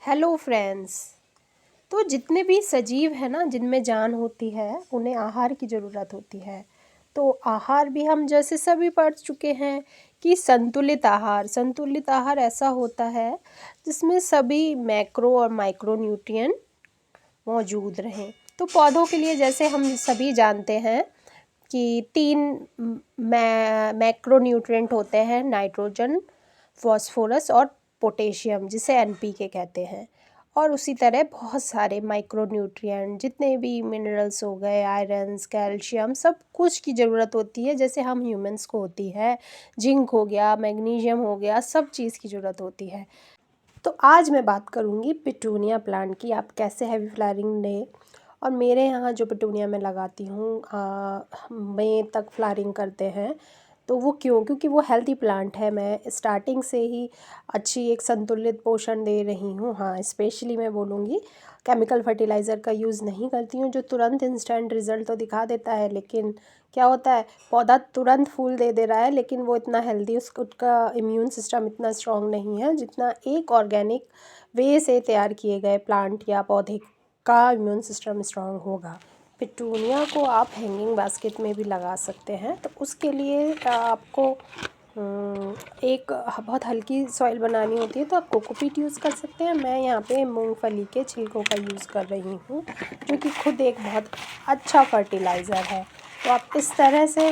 Hello friends. तो जितने भी सजीव हैं ना, जिनमें जान होती है, उन्हें आहार की ज़रूरत होती है। तो आहार भी हम जैसे सभी पढ़ चुके हैं कि संतुलित आहार ऐसा होता है जिसमें सभी मैक्रो और माइक्रो न्यूट्रिएंट मौजूद रहें। तो पौधों के लिए जैसे हम सभी जानते हैं कि 3 मैक्रो न्यूट्रिएंट होते हैं, नाइट्रोजन, फॉस्फोरस और पोटेशियम, जिसे एनपीके कहते हैं। और उसी तरह बहुत सारे माइक्रो न्यूट्रिएंट, जितने भी मिनरल्स हो गए, आयरन्स, कैल्शियम, सब कुछ की ज़रूरत होती है, जैसे हम ह्यूमंस को होती है। जिंक हो गया, मैग्नीशियम हो गया, सब चीज़ की ज़रूरत होती है। तो आज मैं बात करूँगी पिटूनिया प्लांट की, आप कैसे हैवी फ्लावरिंग लें। और मेरे यहाँ जो पिटूनिया मैं लगाती हूँ मई तक फ्लावरिंग करते हैं। तो वो क्यों? क्योंकि वो हेल्दी प्लांट है। मैं स्टार्टिंग से ही अच्छी एक संतुलित पोषण दे रही हूँ। हाँ, स्पेशली मैं बोलूँगी केमिकल फर्टिलाइज़र का यूज़ नहीं करती हूँ, जो तुरंत इंस्टेंट रिज़ल्ट तो दिखा देता है, लेकिन क्या होता है, पौधा तुरंत फूल दे रहा है, लेकिन वो इतना हेल्दी, उसका इम्यून सिस्टम इतना स्ट्रॉन्ग नहीं है जितना एक ऑर्गेनिक वे से तैयार किए गए प्लांट या पौधे का इम्यून सिस्टम स्ट्रॉन्ग होगा। पिटूनिया को आप हैंगिंग बास्केट में भी लगा सकते हैं। तो उसके लिए आपको एक बहुत हल्की सॉइल बनानी होती है, तो आप कोकोपीट यूज़ कर सकते हैं। मैं यहाँ पे मूंगफली के छिलकों का यूज़ कर रही हूँ, जो कि खुद एक बहुत अच्छा फर्टिलाइज़र है। तो आप इस तरह से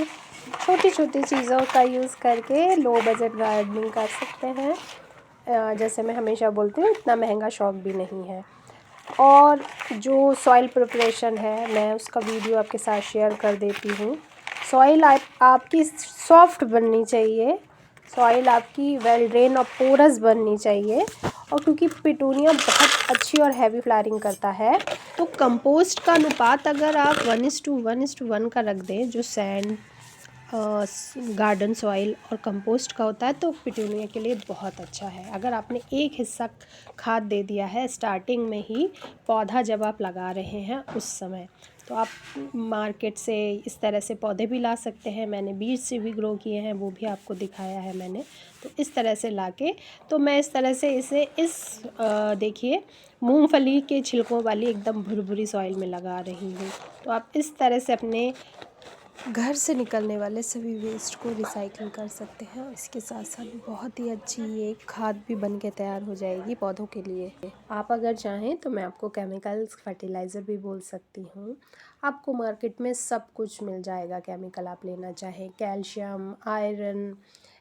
छोटी छोटी चीज़ों का यूज़ करके लो बजट गार्डनिंग कर सकते हैं। जैसे मैं हमेशा बोलती हूँ, इतना महंगा शौक भी नहीं है। और जो सॉइल प्रिपरेशन है, मैं उसका वीडियो आपके साथ शेयर कर देती हूँ। सॉइल आपकी सॉफ्ट बननी चाहिए, सॉइल आपकी वेल ड्रेन और पोरस बननी चाहिए। और क्योंकि पिटूनिया बहुत अच्छी और हैवी फ्लावरिंग करता है, तो कंपोस्ट का अनुपात अगर आप 1:1:1 का रख दें, जो सैंड, गार्डन सॉइल और कंपोस्ट का होता है, तो पिटूनिया के लिए बहुत अच्छा है। अगर आपने एक हिस्सा खाद दे दिया है स्टार्टिंग में ही, पौधा जब आप लगा रहे हैं उस समय, तो आप मार्केट से इस तरह से पौधे भी ला सकते हैं। मैंने बीज से भी ग्रो किए हैं, वो भी आपको दिखाया है मैंने। तो इस तरह से लाके, तो मैं इस तरह से इसे देखिए, मूंगफली के छिलकों वाली एकदम भुरभुरी सॉइल में लगा रही हूँ। तो आप इस तरह से अपने घर से निकलने वाले सभी वेस्ट को रिसाइकिल कर सकते हैं, और इसके साथ साथ बहुत ही अच्छी ये खाद भी बन के तैयार हो जाएगी पौधों के लिए। आप अगर चाहें तो मैं आपको केमिकल फर्टिलाइज़र भी बोल सकती हूँ। आपको मार्केट में सब कुछ मिल जाएगा, केमिकल आप लेना चाहें, कैल्शियम, आयरन।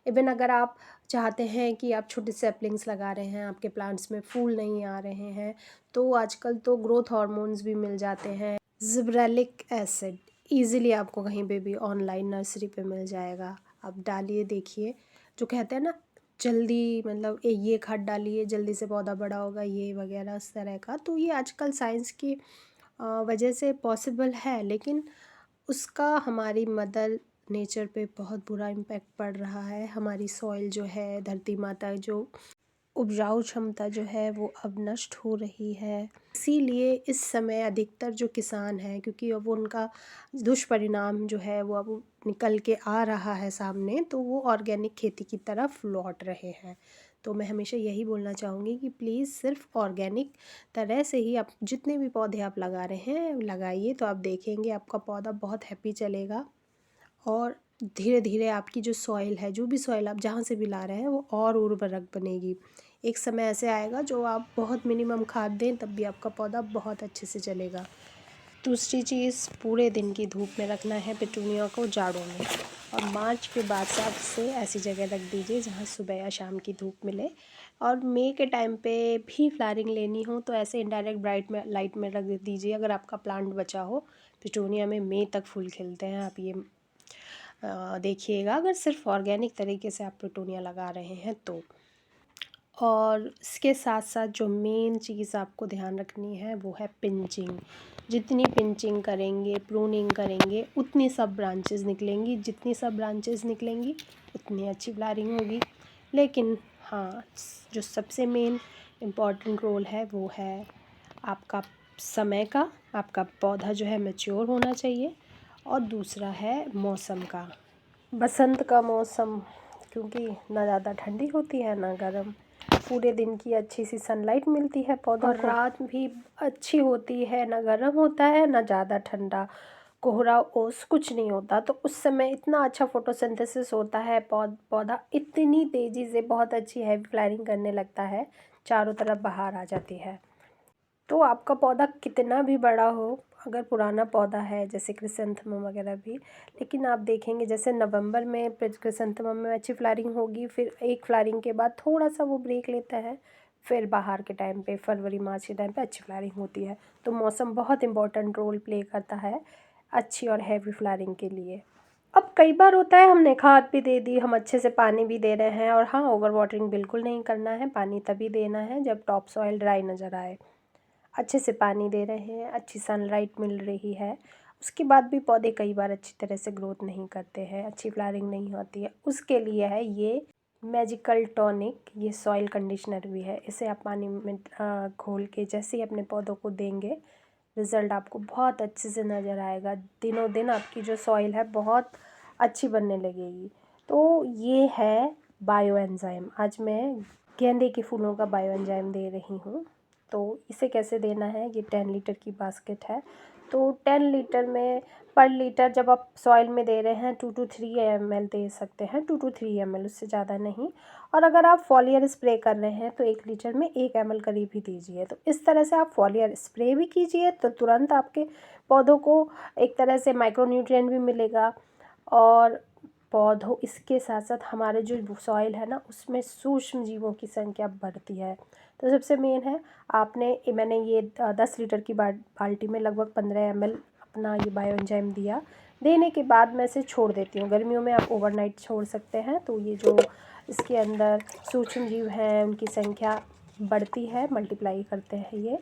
इवन अगर आप चाहते हैं कि आप छोटे सैपलिंग्स लगा रहे हैं, आपके प्लांट्स में फूल नहीं आ रहे हैं, तो आजकल तो ग्रोथ हार्मोन्स भी मिल जाते हैं। जिब्रेलिक एसिड ईज़िली आपको कहीं पे भी ऑनलाइन नर्सरी पे मिल जाएगा। आप डालिए, देखिए, जो कहते हैं ना, जल्दी मतलब ये खाद डालिए जल्दी से पौधा बड़ा होगा, ये वगैरह इस तरह का। तो ये आजकल साइंस की वजह से पॉसिबल है, लेकिन उसका हमारी मदर नेचर पे बहुत बुरा इम्पैक्ट पड़ रहा है। हमारी सॉइल जो है, धरती माता जो उपजाऊ क्षमता जो है, वो अब नष्ट हो रही है। इसीलिए इस समय अधिकतर जो किसान हैं, क्योंकि अब उनका दुष्परिणाम जो है वो अब निकल के आ रहा है सामने, तो वो ऑर्गेनिक खेती की तरफ लौट रहे हैं। तो मैं हमेशा यही बोलना चाहूँगी कि प्लीज़ सिर्फ ऑर्गेनिक तरह से ही आप जितने भी पौधे आप लगा रहे हैं लगाइए, तो आप देखेंगे आपका पौधा बहुत हैप्पी चलेगा। और धीरे धीरे आपकी जो सॉइल है, जो भी सॉइल आप जहाँ से भी ला रहे हैं, वो और उर्वरक बनेगी। एक समय ऐसे आएगा जो आप बहुत मिनिमम खाद दें तब भी आपका पौधा बहुत अच्छे से चलेगा। दूसरी चीज़, पूरे दिन की धूप में रखना है पिटूनिया को, जाड़ों में। और मार्च के बाद से आप इसे ऐसी जगह रख दीजिए जहाँ सुबह या शाम की धूप मिले। और मई के टाइम पे भी फ्लावरिंग लेनी हो तो ऐसे इनडायरेक्ट ब्राइट में लाइट में रख दीजिए, अगर आपका प्लांट बचा हो। पिटूनिया में मई तक फूल खिलते हैं, आप ये देखिएगा, अगर सिर्फ ऑर्गेनिक तरीके से आप पिटूनिया लगा रहे हैं तो। और इसके साथ साथ जो मेन चीज़ आपको ध्यान रखनी है वो है पिंचिंग। जितनी पिंचिंग करेंगे, प्रूनिंग करेंगे, उतनी सब ब्रांचेस निकलेंगी। जितनी सब ब्रांचेस निकलेंगी उतनी अच्छी फ्लावरिंग होगी। लेकिन हाँ, जो सबसे मेन इम्पॉर्टेंट रोल है वो है आपका समय का, आपका पौधा जो है मैच्योर होना चाहिए। और दूसरा है मौसम का, बसंत का मौसम, क्योंकि ना ज़्यादा ठंडी होती है ना गर्म। पूरे दिन की अच्छी सी सनलाइट मिलती है पौधों को। रात भी अच्छी होती है, ना गर्म होता है ना ज़्यादा ठंडा, कोहरा ओस कुछ नहीं होता। तो उस समय इतना अच्छा फोटोसिंथेसिस होता है, पौधा इतनी तेज़ी से बहुत अच्छी हैवी फ्लावरिंग करने लगता है, चारों तरफ बाहर आ जाती है। तो आपका पौधा कितना भी बड़ा हो, अगर पुराना पौधा है जैसे क्रिसेंथेमम वगैरह भी, लेकिन आप देखेंगे जैसे नवंबर में क्रिसेंथेमम में अच्छी फ्लावरिंग होगी, फिर एक फ्लावरिंग के बाद थोड़ा सा वो ब्रेक लेता है, फिर बाहर के टाइम पे फरवरी मार्च के टाइम पे अच्छी फ्लावरिंग होती है। तो मौसम बहुत इंपॉर्टेंट रोल प्ले करता है अच्छी और हैवी फ्लावरिंग के लिए। अब कई बार होता है हमने खाद भी दे दी, हम अच्छे से पानी भी दे रहे हैं, और हाँ, ओवर वाटरिंग बिल्कुल नहीं करना है, पानी तभी देना है जब टॉप सॉइल ड्राई नज़र आए। अच्छे से पानी दे रहे हैं, अच्छी सनलाइट मिल रही है, उसके बाद भी पौधे कई बार अच्छी तरह से ग्रोथ नहीं करते हैं, अच्छी फ्लावरिंग नहीं होती है। उसके लिए है ये मैजिकल टॉनिक, ये सॉइल कंडीशनर भी है। इसे आप पानी में घोल के जैसे ही अपने पौधों को देंगे, रिज़ल्ट आपको बहुत अच्छे से नज़र आएगा। दिनों दिन आपकी जो सॉइल है बहुत अच्छी बनने लगेगी। तो ये है बायो एंजाइम। आज मैं गेंदे के फूलों का बायो एंजाइम दे रही हूँ। तो इसे कैसे देना है, ये 10 लीटर की बास्केट है। तो 10 लीटर में पर लीटर जब आप सॉइल में दे रहे हैं 2 to 3 ml दे सकते हैं, 2 to 3 ml, उससे ज़्यादा नहीं। और अगर आप फॉलियर स्प्रे कर रहे हैं तो 1 लीटर में 1 ml करीब ही दीजिए। तो इस तरह से आप फॉलियर स्प्रे भी कीजिए तो तुरंत आपके पौधों को एक तरह से माइक्रोन्यूट्रिएंट भी मिलेगा, और पौधों इसके साथ साथ हमारे जो सॉइल है ना, उसमें सूक्ष्म जीवों की संख्या बढ़ती है। तो सबसे मेन है, मैंने ये 10 लीटर की बाल्टी में लगभग 15 ml अपना ये बायो एंजाइम दिया। देने के बाद मैं इसे छोड़ देती हूँ। गर्मियों में आप ओवरनाइट छोड़ सकते हैं, तो ये जो इसके अंदर सूक्ष्म जीव हैं उनकी संख्या बढ़ती है, मल्टीप्लाई करते हैं ये।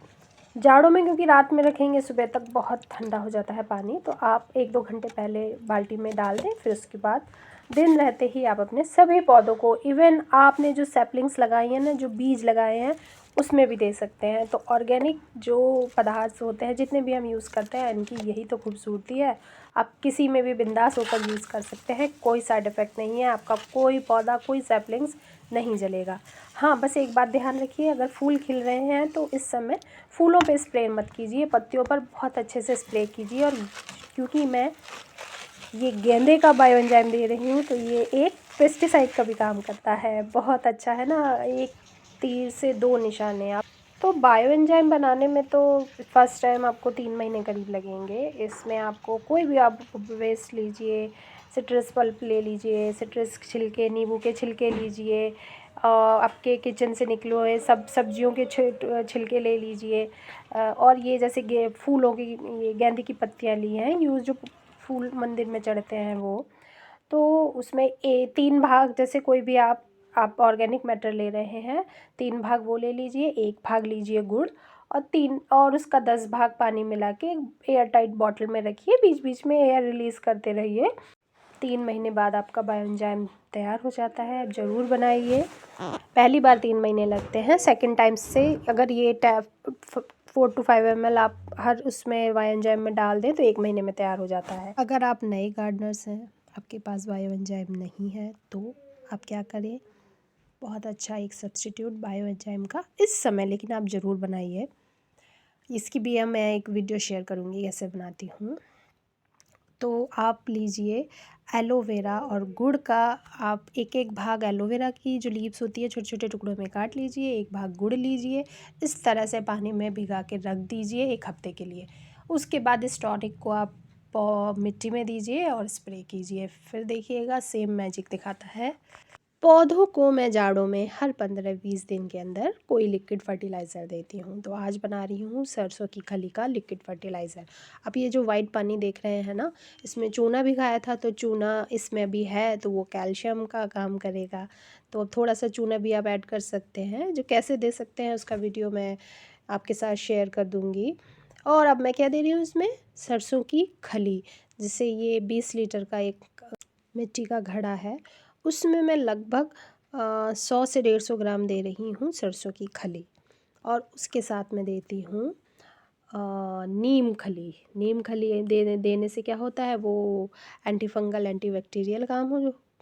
जाड़ों में क्योंकि रात में रखेंगे सुबह तक बहुत ठंडा हो जाता है पानी, तो आप 1-2 घंटे पहले बाल्टी में डाल दें, फिर उसके बाद दिन रहते ही आप अपने सभी पौधों को, इवन आपने जो सैपलिंग्स लगाई हैं ना, जो बीज लगाए हैं, उसमें भी दे सकते हैं। तो ऑर्गेनिक जो पदार्थ होते हैं जितने भी हम यूज़ करते हैं, इनकी यही तो खूबसूरती है। आप किसी में भी बिंदास होकर यूज़ कर सकते हैं, कोई साइड इफ़ेक्ट नहीं है, आपका कोई पौधा, कोई सैपलिंग्स नहीं जलेगा। हाँ, बस एक बात ध्यान रखिए, अगर फूल खिल रहे हैं तो इस समय फूलों पे स्प्रे मत कीजिए, पत्तियों पर बहुत अच्छे से स्प्रे कीजिए। और क्योंकि मैं ये गेंदे का बायो एंजाइम दे रही हूँ, तो ये एक पेस्टिसाइड का भी काम करता है। बहुत अच्छा है ना, एक तीर से 2 निशाने। आप तो बायो एंजाइम बनाने में तो फर्स्ट टाइम आपको 3 महीने करीब लगेंगे। इसमें आपको कोई भी आप वेस्ट लीजिए, सिट्रस पल्प ले लीजिए, सिट्रस छिलके, नींबू के छिलके लीजिए, आपके किचन से निकले हुए सब सब्जियों के छिलके ले लीजिए, और ये जैसे फूलों की, ये गेंदे की पत्तियाँ ली हैं यूज़, जो फूल मंदिर में चढ़ते हैं वो। तो उसमें 3 भाग, जैसे कोई भी आप ऑर्गेनिक मैटर ले रहे हैं, 3 भाग वो ले लीजिए, 1 भाग लीजिए गुड़, और उसका 10 भाग पानी मिला के एयर टाइट बॉटल में रखिए, बीच बीच में एयर रिलीज़ करते रहिए। 3 महीने बाद आपका बायो एंजाइम तैयार हो जाता है। आप ज़रूर बनाइए। पहली बार 3 महीने लगते हैं, सेकंड टाइम से अगर ये 4 to 5 ml आप हर उसमें बायो एंजाइम में डाल दें तो 1 महीने में तैयार हो जाता है। अगर आप नए गार्डनर्स हैं, आपके पास बायो एंजाइम नहीं है, तो आप क्या करें, बहुत अच्छा एक सब्स्टिट्यूट बायो एंजाइम का इस समय, लेकिन आप ज़रूर बनाइए। इसकी भी मैं एक वीडियो शेयर करूँगी कैसे बनाती हूँ। तो आप लीजिए एलोवेरा और गुड़ का, आप 1-1 भाग एलोवेरा की जो लीव्स होती है छोटे छोटे टुकड़ों में काट लीजिए, 1 भाग गुड़ लीजिए, इस तरह से पानी में भिगा के रख दीजिए 1 हफ्ते के लिए। उसके बाद इस टॉनिक को आप मिट्टी में दीजिए और स्प्रे कीजिए, फिर देखिएगा सेम मैजिक दिखाता है। पौधों को मैं जाड़ों में हर 15-20 दिन के अंदर कोई लिक्विड फर्टिलाइज़र देती हूँ। तो आज बना रही हूँ सरसों की खली का लिक्विड फर्टिलाइज़र। अब ये जो वाइट पानी देख रहे हैं ना, इसमें चूना भी खाया था, तो चूना इसमें भी है, तो वो कैल्शियम का काम करेगा। तो अब थोड़ा सा चूना भी आप ऐड कर सकते हैं, जो कैसे दे सकते हैं उसका वीडियो मैं आपके साथ शेयर कर दूँगी। और अब मैं क्या दे रही हूँ इसमें, सरसों की खली, जिसे ये 20 लीटर का एक मिट्टी का घड़ा है, उसमें मैं लगभग 100 से 150 ग्राम दे रही हूँ सरसों की खली। और उसके साथ मैं देती हूँ नीम खली देने से क्या होता है, वो एंटी फंगल एंटी बैक्टीरियल काम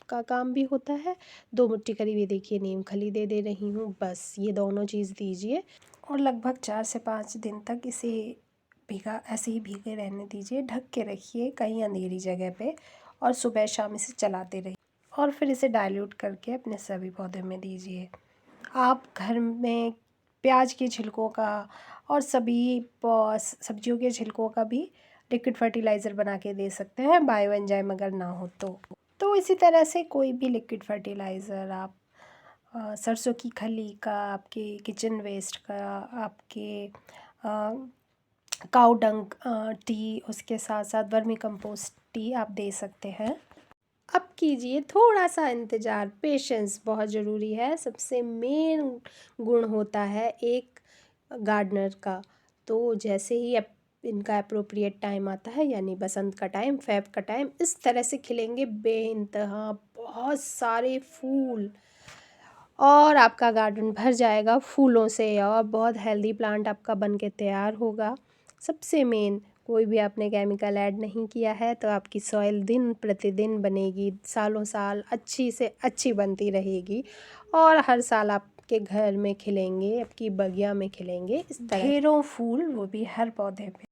का काम भी होता है। 2 मुट्ठी करीब ये देखिए नीम खली दे रही हूँ, बस ये दोनों चीज़ दीजिए और लगभग 4 से 5 दिन तक इसे ऐसे ही भीगे रहने दीजिए। ढक के रखिए कहीं अंधेरी जगह पे और सुबह शाम इसे चलाते रहिए और फिर इसे डाइल्यूट करके अपने सभी पौधे में दीजिए। आप घर में प्याज के छिलकों का और सभी सब्जियों के छिलकों का भी लिक्विड फर्टिलाइज़र बना के दे सकते हैं, बायो एंजाइम अगर ना हो तो इसी तरह से कोई भी लिक्विड फर्टिलाइज़र आप सरसों की खली का, आपके किचन वेस्ट का, आपके काऊ डंग टी, उसके साथ साथ वर्मी कंपोस्ट टी आप दे सकते हैं। अब कीजिए थोड़ा सा इंतज़ार, पेशेंस बहुत ज़रूरी है। सबसे मेन गुण होता है एक गार्डनर का। तो जैसे ही इनका अप्रोप्रिएट टाइम आता है, यानी बसंत का टाइम, फ़ेब का टाइम, इस तरह से खिलेंगे बेइंतहा बहुत सारे फूल और आपका गार्डन भर जाएगा फूलों से और बहुत हेल्दी प्लांट आपका बन के तैयार होगा। सबसे मेन, कोई भी आपने केमिकल ऐड नहीं किया है तो आपकी सॉइल दिन प्रतिदिन बनेगी, सालों साल अच्छी से अच्छी बनती रहेगी और हर साल आपके घर में खिलेंगे, आपकी बगिया में खिलेंगे इस तरह ढेरों फूल, वो भी हर पौधे पे।